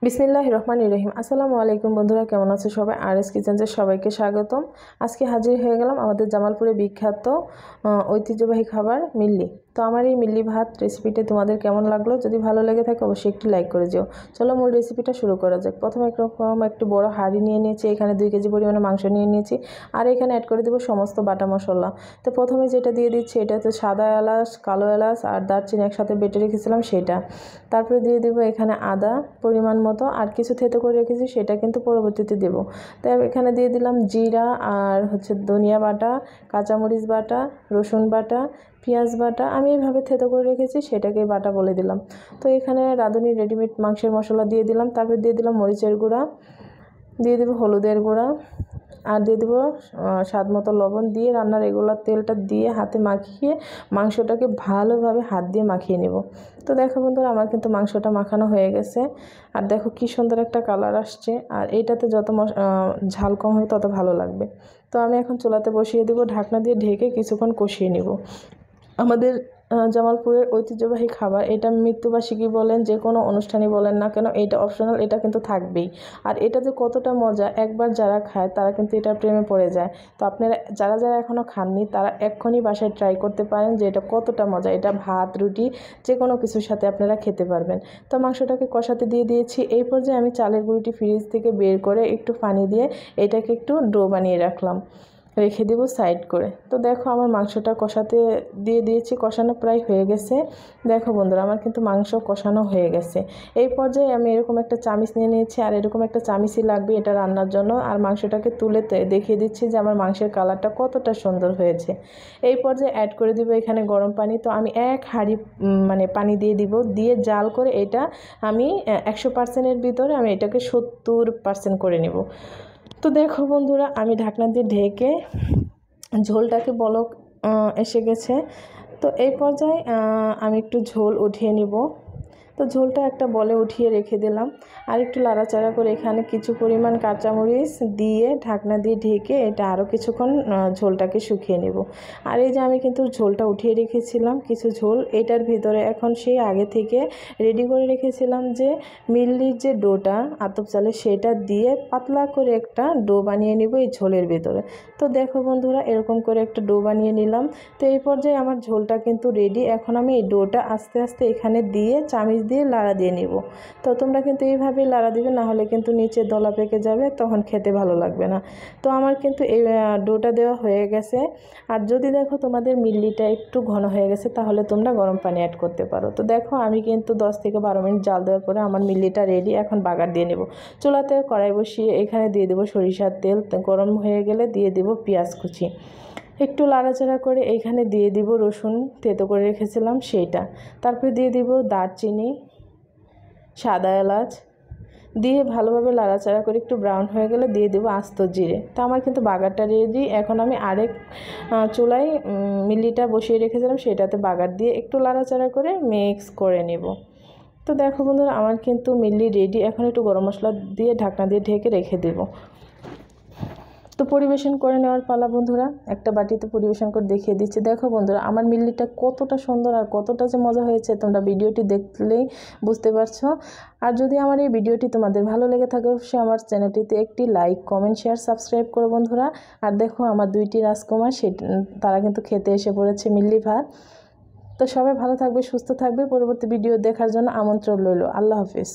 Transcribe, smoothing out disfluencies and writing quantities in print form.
বিসমিল্লাহির রহমানির রহিম। আসসালামু আলাইকুম বন্ধুরা, কেমন আছে সবাই? আরএস কিচেনে সবাইকে স্বাগতম। আজকে হাজির হয়ে গেলাম আমাদের জামালপুরে বিখ্যাত ঐতিহ্যবাহী খাবার মিল্লি। তো আমার এই মিল্লি ভাত রেসিপিটা তোমাদের কেমন লাগলো? যদি ভালো লেগে থাকে অবশ্যই একটু লাইক করে দিও। চলো মূল রেসিপিটা শুরু করা যাক। প্রথমে একটু বড় হাঁড়ি নিয়ে নিয়েছি, এখানে 2 কেজি পরিমাণে মাংস নিয়ে নিয়েছি, আর এখানে অ্যাড করে দেবো সমস্ত বাটা মশলা। তো প্রথমে যেটা দিয়ে দিচ্ছি এটা হচ্ছে সাদা এলাচ, কালো এলাচ আর দারচিনি একসাথে বেটে রেখেছিলাম সেটা। তারপরে দিয়ে দেবো এখানে আদা পরিমাণ মতো, আর কিছু থেতো করে রেখেছি সেটা কিন্তু পরবর্তীতে দেব। তাই এখানে দিয়ে দিলাম জিরা আর ধনিয়া বাটা, কাঁচামরিচ বাটা, রসুন বাটা, পেঁয়াজ বাটা। আমি এইভাবে থেতো করে রেখেছি সেটাকে বাটা বলে দিলাম। তো এখানে রাঁধুনি রেডিমেড মাংসের মশলা দিয়ে দিলাম। তারপরে দিয়ে দিলাম মরিচের গুঁড়া, দিয়ে দেবো হলুদের গুঁড়া, আর দিয়ে দেবো স্বাদ মতো লবণ। দিয়ে রান্নার রেগুলার তেলটা দিয়ে হাতে মাখিয়ে মাংসটাকে ভালোভাবে হাত দিয়ে মাখিয়ে নেব। তো দেখো বন্ধুরা, আমার কিন্তু মাংসটা মাখানো হয়ে গেছে, আর দেখো কি সুন্দর একটা কালার আসছে। আর এইটাতে যত ঝাল কম হবে তত ভালো লাগবে। তো আমি এখন চুলাতে বসিয়ে দেবো, ঢাকনা দিয়ে ঢেকে কিছুক্ষণ কষিয়ে নেব। আমাদের জামালপুরের ঐতিহ্যবাহী খাবার এটা। মৃত্যুবার্ষিকী বলেন, যে কোনো অনুষ্ঠানই বলেন না কেন, এটা অপশনাল, এটা কিন্তু থাকবেই। আর এটা যে কতটা মজা, একবার যারা খায় তারা কিন্তু এটার প্রেমে পড়ে যায়। তো আপনারা যারা যারা এখনও খাননি তারা এক্ষুনি বাসায় ট্রাই করতে পারেন যে এটা কতটা মজা। এটা ভাত, রুটি যে কোনো কিছুর সাথে আপনারা খেতে পারবেন। তো মাংসটাকে কষাতে দিয়ে দিয়েছি। এই পর্যায়ে আমি চালের গুঁড়িটি ফ্রিজ থেকে বের করে একটু পানি দিয়ে এটাকে একটু ডো বানিয়ে রেখে দেবো সাইড করে। তো দেখো আমার মাংসটা কষাতে দিয়ে দিয়েছি, কষানো প্রায় হয়ে গেছে। দেখো বন্ধুরা, আমার কিন্তু মাংস কষানো হয়ে গেছে। এই পর্যায়ে আমি এরকম একটা চামিচ নিয়ে নিয়েছি, আর এরকম একটা চামিচই লাগবে এটা রান্নার জন্য। আর মাংসটাকে তুলে দেখিয়ে দিচ্ছি যে আমার মাংসের কালারটা কতটা সুন্দর হয়েছে। এই পর্যায়ে অ্যাড করে দিব এখানে গরম পানি। তো আমি 1 হাঁড়ি পানি দিয়ে দিব, দিয়ে জাল করে এটা আমি 100%-এর ভিতরে আমি এটাকে 70% করে নেব। তো দেখো বন্ধুরা, আমি ঢাকনা দিয়ে ঢেকে ঝোলটাকে বলক এসে গেছে। তো এই পর্যায়ে আমি একটু ঝোল উঠিয়ে নিব। তো ঝোলটা একটা বলে উঠিয়ে রেখে দিলাম, আর একটু লাড়াচাড়া করে এখানে কিছু পরিমাণ কাঁচামরিচ দিয়ে ঢাকনা দিয়ে ঢেকে এটা আরও কিছুক্ষণ ঝোলটাকে শুকিয়ে নেব। আর এই যে আমি কিন্তু ঝোলটা উঠিয়ে রেখেছিলাম কিছু ঝোল, এটার ভিতরে এখন সেই আগে থেকে রেডি করে রেখেছিলাম যে মিল্লির যে ডোটা আতপ চালের, সেটা দিয়ে পাতলা করে একটা ডো বানিয়ে নেব এই ঝোলের ভিতরে। তো দেখো বন্ধুরা, এরকম করে একটা ডো বানিয়ে নিলাম। তো এই পর্যায়ে আমার ঝোলটা কিন্তু রেডি। এখন আমি এই ডোটা আস্তে আস্তে এখানে দিয়ে চামিচ দিয়ে লাড়া দিয়ে নিব। তো তোমরা কিন্তু এইভাবেই লাড়া দিবে, না হলে কিন্তু নিচে দলা পেকে যাবে, তখন খেতে ভালো লাগবে না। তো আমার কিন্তু এই ডোটা দেওয়া হয়ে গেছে। আর যদি দেখো তোমাদের মিল্লিটা একটু ঘন হয়ে গেছে তাহলে তোমরা গরম পানি অ্যাড করতে পারো। তো দেখো আমি কিন্তু 10 থেকে 12 মিনিট জাল দেওয়ার পরে আমার মিল্লিটা রেডি। এখন বাগার দিয়ে নেব। চুলাতে কড়াই বসিয়ে এখানে দিয়ে দেবো সরিষার তেল। গরম হয়ে গেলে দিয়ে দেবো পেঁয়াজ কুচি, একটু লাড়াচাড়া করে এইখানে দিয়ে দিব রসুন থেতো করে রেখেছিলাম সেইটা। তারপরে দিয়ে দিব দারচিনি, সাদা এলাচ, দিয়ে ভালোভাবে লাড়াচাড়া করে একটু ব্রাউন হয়ে গেলে দিয়ে দেবো আস্ত জিরে। তো আমার কিন্তু বাগারটা রেডি। এখন আমি আরেক চুলায় মিল্লিটা বসিয়ে রেখেছিলাম সেটাতে বাগার দিয়ে একটু লাড়াচাড়া করে মিক্স করে নেব। তো দেখো বন্ধুরা, আমার কিন্তু মিল্লি রেডি। এখন একটু গরম মশলা দিয়ে ঢাকনা দিয়ে ঢেকে রেখে দেব। তো পরিবেশন করে নেওয়ার পালা বন্ধুরা। একটা বাটিতে পরিবেশন করে দেখিয়ে দিচ্ছি। দেখো বন্ধুরা, আমার মিল্লিটা কতটা সুন্দর আর কতটা যে মজা হয়েছে তোমরা ভিডিওটি দেখলেই বুঝতে পারছো। আর যদি আমার এই ভিডিওটি তোমাদের ভালো লেগে থাকে অবশ্যই আমার চ্যানেলটিতে একটি লাইক, কমেন্ট, শেয়ার, সাবস্ক্রাইব করো বন্ধুরা। আর দেখো আমার 2টি রাজকুমার তারা কিন্তু খেতে এসে পড়েছে মিল্লি ভাত। তো সবাই ভালো থাকবে, সুস্থ থাকবে। পরবর্তী ভিডিও দেখার জন্য আমন্ত্রণ রইল। আল্লাহ হাফেজ।